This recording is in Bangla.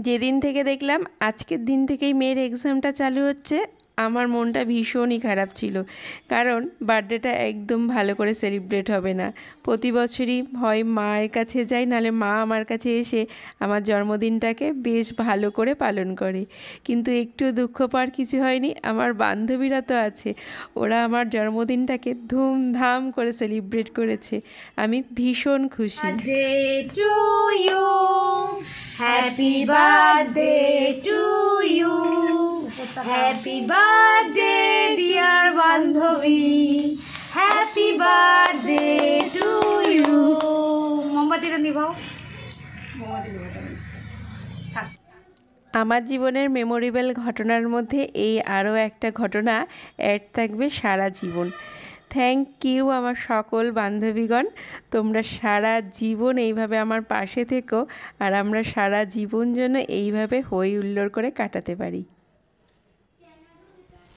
যেদিন থেকে দেখলাম আজকের দিন থেকেই মেয়ের এক্সামটা চালু হচ্ছে, আমার মনটা ভীষণই খারাপ ছিল। কারণ বার্থডেটা একদম ভালো করে সেলিব্রেট হবে না। প্রতি বছরই হয় মায়ের কাছে যাই, নাহলে মা আমার কাছে এসে আমার জন্মদিনটাকে বেশ ভালো করে পালন করে। কিন্তু একটু দুঃখ পাওয়ার কিছু হয়নি, আমার বান্ধবীরা তো আছে, ওরা আমার জন্মদিনটাকে ধুমধাম করে সেলিব্রেট করেছে। আমি ভীষণ খুশি। Happy birthday to you. Happy birthday dear বান্ধবী. Happy birthday to you. মোমবাতিটা নিভাও। আমার জীবনের মেমোরেবল ঘটনার মধ্যে এই আরও একটা ঘটনা অ্যাড থাকবে সারা জীবন। থ্যাংক ইউ আমার সকল বান্ধবীগণ, তোমরা সারা জীবন এইভাবে আমার পাশে থেকো, আর আমরা সারা জীবন যেন এইভাবে হই হুল্লোড় করে কাটাতে পারি।